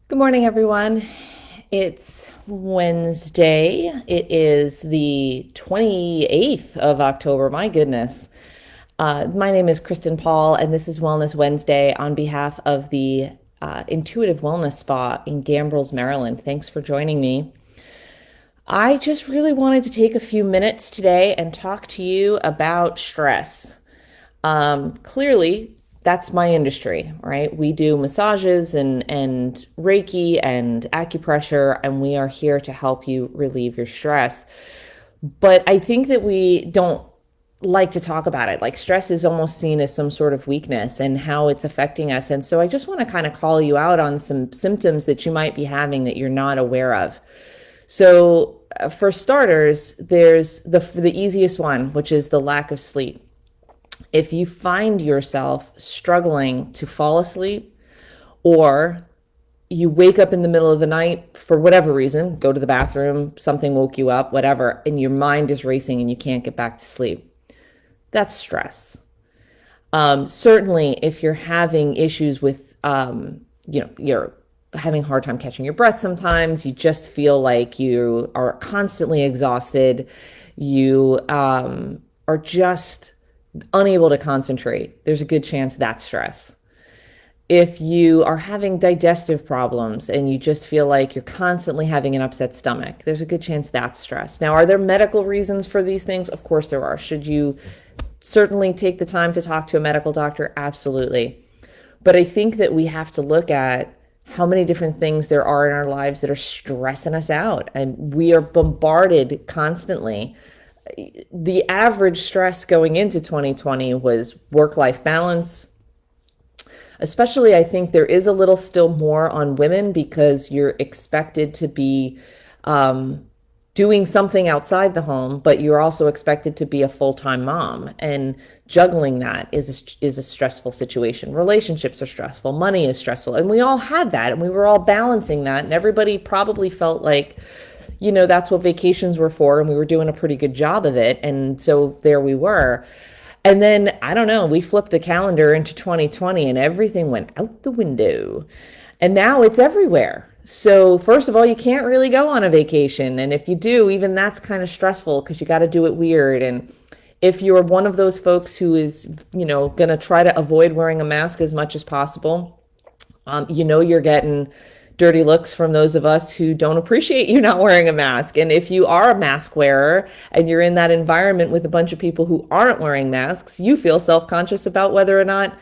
Good morning, everyone. It's Wednesday. It is the 28th of October. My goodness. My name is Kristen Paul, and this is Wellness Wednesday on behalf of the Intuitive Wellness Spa in Gambrills, Maryland. Thanks for joining me. I just really wanted to take a few minutes today and talk to you about stress. Clearly, that's my industry, right? We do massages and Reiki and acupressure, and we are here to help you relieve your stress. But I think that we don't like to talk about it. Like stress is almost seen as some sort of weakness and how it's affecting us. And so I just want to kind of call you out on some symptoms that you might be having that you're not aware of. So, for starters, there's the easiest one, which is the lack of sleep. If you find yourself struggling to fall asleep, or you wake up in the middle of the night for whatever reason, go to the bathroom, something woke you up, whatever, and your mind is racing and you can't get back to sleep, that's stress. Certainly, if you're having issues with, you're having a hard time catching your breath sometimes, you just feel like you are constantly exhausted, you are just unable to concentrate, there's a good chance that's stress. If you are having digestive problems and you just feel like you're constantly having an upset stomach, there's a good chance that's stress. Now, are there medical reasons for these things? Of course there are. Should you certainly take the time to talk to a medical doctor? Absolutely. But I think that we have to look at how many different things there are in our lives that are stressing us out. And we are bombarded constantly. The average stress going into 2020 was work-life balance. Especially, I think there is a little still more on women because you're expected to be doing something outside the home, but you're also expected to be a full-time mom. And juggling that is a stressful situation. Relationships are stressful. Money is stressful. And we all had that, and we were all balancing that. And everybody probably felt like, that's what vacations were for, and we were doing a pretty good job of it. And so there we were. And then, I don't know, we flipped the calendar into 2020 and everything went out the window. And now it's everywhere. So first of all, you can't really go on a vacation. And if you do, even that's kind of stressful because you got to do it weird. And if you're one of those folks who is, going to try to avoid wearing a mask as much as possible, you're getting dirty looks from those of us who don't appreciate you not wearing a mask. And if you are a mask wearer and you're in that environment with a bunch of people who aren't wearing masks, you feel self-conscious about whether or not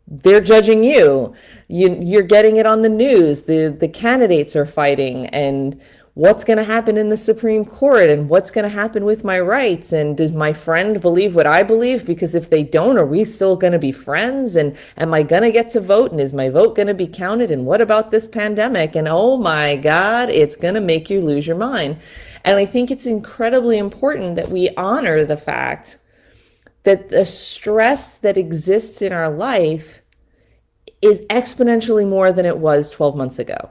they're judging you. You're getting it on the news. The candidates are fighting, and what's going to happen in the Supreme Court, and what's going to happen with my rights, and does my friend believe what I believe? Because if they don't, are we still going to be friends? And am I going to get to vote? And is my vote going to be counted? And what about this pandemic? And oh my God, it's going to make you lose your mind. And I think it's incredibly important that we honor the fact that the stress that exists in our life is exponentially more than it was 12 months ago.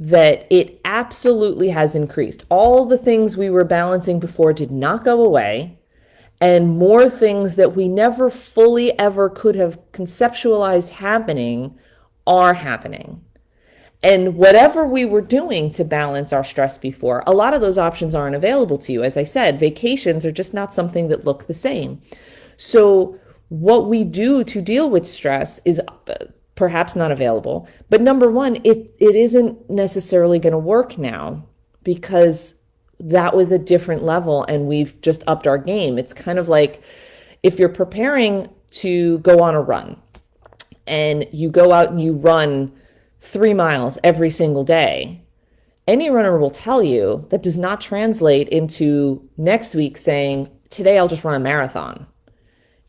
That it absolutely has increased. All the things we were balancing before did not go away, and more things that we never fully ever could have conceptualized happening are happening. And whatever we were doing to balance our stress before, a lot of those options aren't available to you. As I said, vacations are just not something that look the same. So what we do to deal with stress is perhaps not available. But number one, it isn't necessarily going to work now because that was a different level and we've just upped our game. It's kind of like if you're preparing to go on a run and you go out and you run 3 miles every single day, any runner will tell you that does not translate into next week saying, today I'll just run a marathon.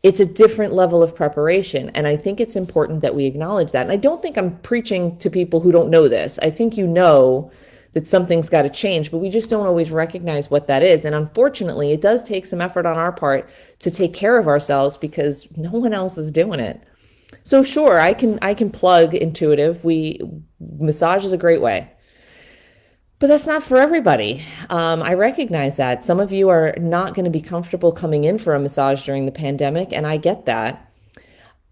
It's a different level of preparation. And I think it's important that we acknowledge that. And I don't think I'm preaching to people who don't know this. I think that something's got to change, but we just don't always recognize what that is. And unfortunately, it does take some effort on our part to take care of ourselves because no one else is doing it. So sure, I can plug intuitive. Massage is a great way. But that's not for everybody. I recognize that. Some of you are not going to be comfortable coming in for a massage during the pandemic, and I get that.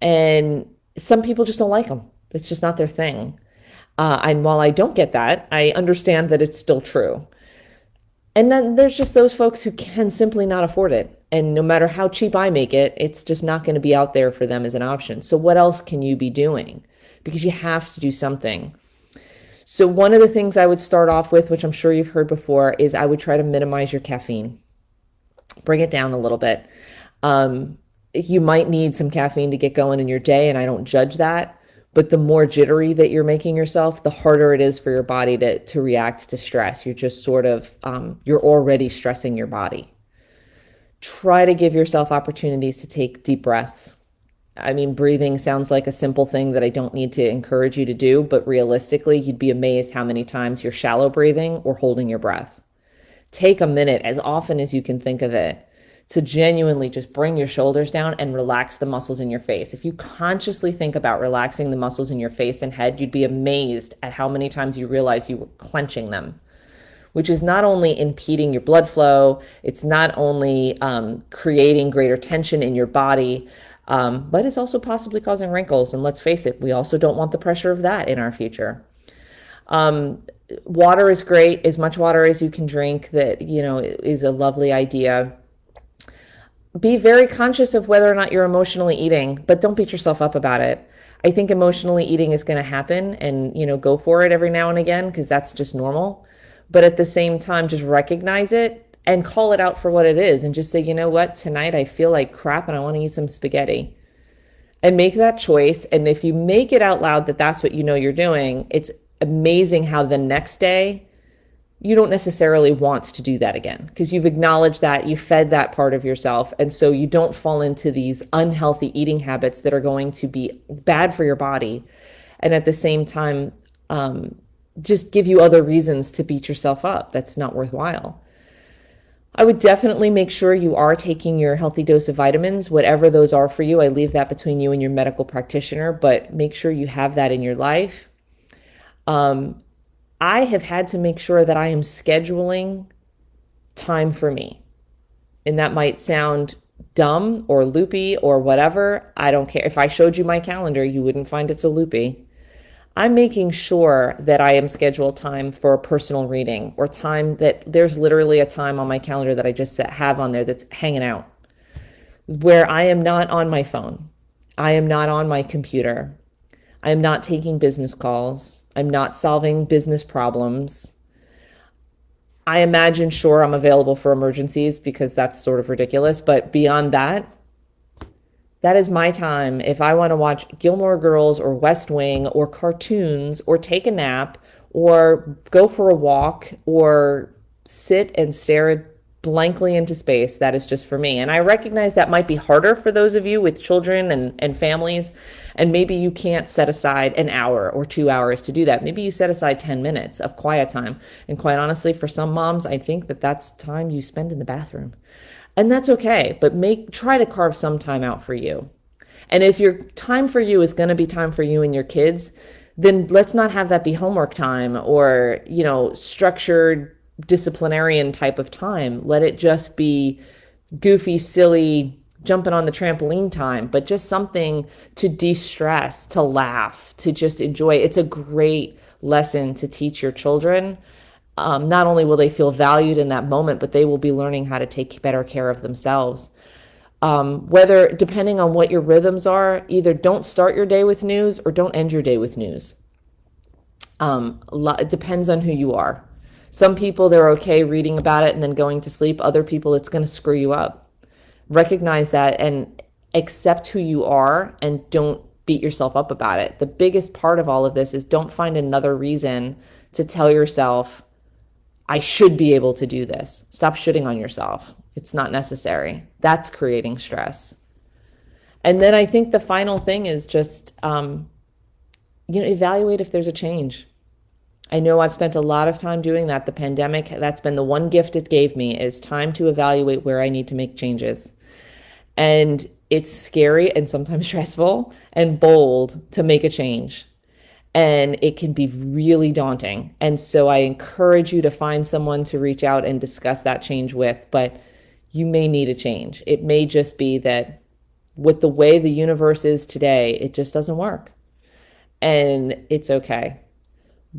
And some people just don't like them. It's just not their thing. And while I don't get that, I understand that it's still true. And then there's just those folks who can simply not afford it. And no matter how cheap I make it, it's just not going to be out there for them as an option. So, what else can you be doing? Because you have to do something. So, one of the things I would start off with, which I'm sure you've heard before, is I would try to minimize your caffeine, bring it down a little bit. You might need some caffeine to get going in your day, and I don't judge that. But the more jittery that you're making yourself, the harder it is for your body to react to stress. You're just sort of, you're already stressing your body. Try to give yourself opportunities to take deep breaths. I mean, breathing sounds like a simple thing that I don't need to encourage you to do, but realistically, you'd be amazed how many times you're shallow breathing or holding your breath. Take a minute, as often as you can think of it, to genuinely just bring your shoulders down and relax the muscles in your face. If you consciously think about relaxing the muscles in your face and head, you'd be amazed at how many times you realize you were clenching them, which is not only impeding your blood flow, it's not only creating greater tension in your body, but it's also possibly causing wrinkles. And let's face it, we also don't want the pressure of that in our future. Water is great. As much water as you can drink, that, is a lovely idea. Be very conscious of whether or not you're emotionally eating, but don't beat yourself up about it. I think emotionally eating is going to happen, and, go for it every now and again, because that's just normal. But at the same time, just recognize it and call it out for what it is, and just say, you know what, tonight I feel like crap and I want to eat some spaghetti. And make that choice. And if you make it out loud that that's what you're doing, it's amazing how the next day you don't necessarily want to do that again, because you've acknowledged that, you fed that part of yourself. And so you don't fall into these unhealthy eating habits that are going to be bad for your body. And at the same time, just give you other reasons to beat yourself up. That's not worthwhile. I would definitely make sure you are taking your healthy dose of vitamins, whatever those are for you. I leave that between you and your medical practitioner, but make sure you have that in your life. I have had to make sure that I am scheduling time for me. And that might sound dumb or loopy or whatever. I don't care. If I showed you my calendar, you wouldn't find it so loopy. I'm making sure that I am scheduled time for a personal reading, or time that there's literally a time on my calendar that I just have on there that's hanging out, where I am not on my phone. I am not on my computer. I am not taking business calls. I'm not solving business problems. I imagine, sure, I'm available for emergencies, because that's sort of ridiculous. But beyond that, that is my time. If I want to watch Gilmore Girls or West Wing or cartoons or take a nap or go for a walk or sit and stare blankly into space, that is just for me. And I recognize that might be harder for those of you with children and families. And maybe you can't set aside an hour or 2 hours to do that. Maybe you set aside 10 minutes of quiet time. And quite honestly, for some moms, I think that that's time you spend in the bathroom. And that's okay, but try to carve some time out for you. And if your time for you is going to be time for you and your kids, then let's not have that be homework time or, structured disciplinarian type of time. Let it just be goofy, silly, jumping on the trampoline time, but just something to de-stress, to laugh, to just enjoy. It's a great lesson to teach your children. Not only will they feel valued in that moment, but they will be learning how to take better care of themselves. Whether, depending on what your rhythms are, either don't start your day with news or don't end your day with news. It depends on who you are. Some people, they're okay reading about it and then going to sleep. Other people, it's going to screw you up. Recognize that and accept who you are, and don't beat yourself up about it. The biggest part of all of this is don't find another reason to tell yourself, I should be able to do this. Stop shitting on yourself. It's not necessary. That's creating stress. And then I think the final thing is just, evaluate if there's a change. I know I've spent a lot of time doing that. The pandemic, that's been the one gift it gave me, is time to evaluate where I need to make changes. And it's scary and sometimes stressful and bold to make a change. And it can be really daunting. And so I encourage you to find someone to reach out and discuss that change with, but you may need a change. It may just be that with the way the universe is today, it just doesn't work. And it's okay.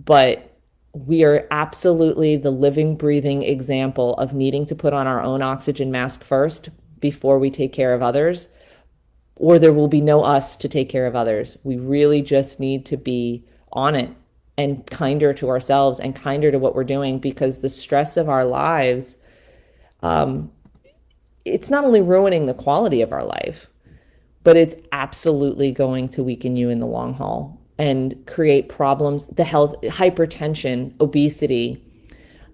but we are absolutely the living, breathing example of needing to put on our own oxygen mask first before we take care of others, or there will be no us to take care of others. We really just need to be on it and kinder to ourselves and kinder to what we're doing, because the stress of our lives, it's not only ruining the quality of our life, but it's absolutely going to weaken you in the long haul and create problems, the health, hypertension, obesity.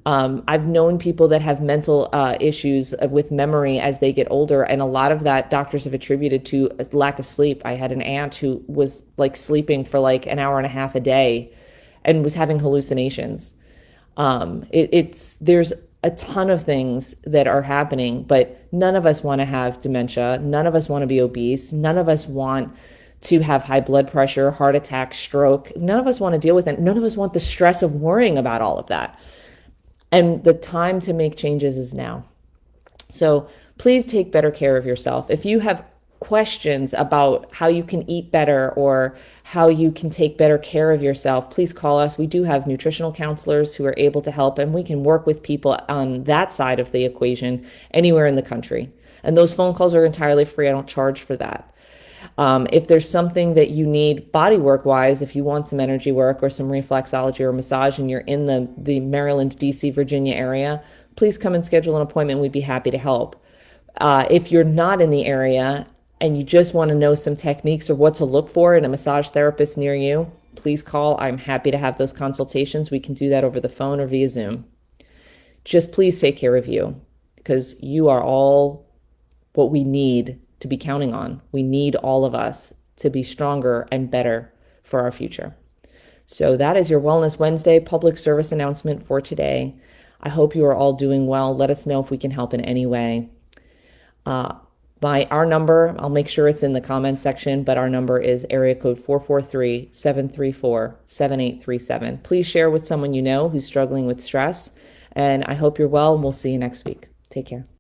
I've known people that have mental issues with memory as they get older, and a lot of that doctors have attributed to a lack of sleep. I had an aunt who was like sleeping for like an hour and a half a day and was having hallucinations. There's a ton of things that are happening, but none of us want to have dementia. None of us want to be obese. None of us want to have high blood pressure, heart attack, stroke. None of us want to deal with it. None of us want the stress of worrying about all of that. And the time to make changes is now. So please take better care of yourself. If you have questions about how you can eat better or how you can take better care of yourself, please call us. We do have nutritional counselors who are able to help, and we can work with people on that side of the equation anywhere in the country. And those phone calls are entirely free. I don't charge for that. If there's something that you need body work wise, if you want some energy work or some reflexology or massage and you're in the Maryland, DC, Virginia area, please come and schedule an appointment. We'd be happy to help. If you're not in the area and you just want to know some techniques or what to look for in a massage therapist near you, please call. I'm happy to have those consultations. We can do that over the phone or via Zoom. Just please take care of you, because you are all what we need to be counting on. We need all of us to be stronger and better for our future. So that is your Wellness Wednesday public service announcement for today. I hope you are all doing well. Let us know if we can help in any way. Our number, I'll make sure it's in the comments section, but our number is area code 443-734-7837. Please share with someone you know who's struggling with stress, and I hope you're well, and we'll see you next week. Take care.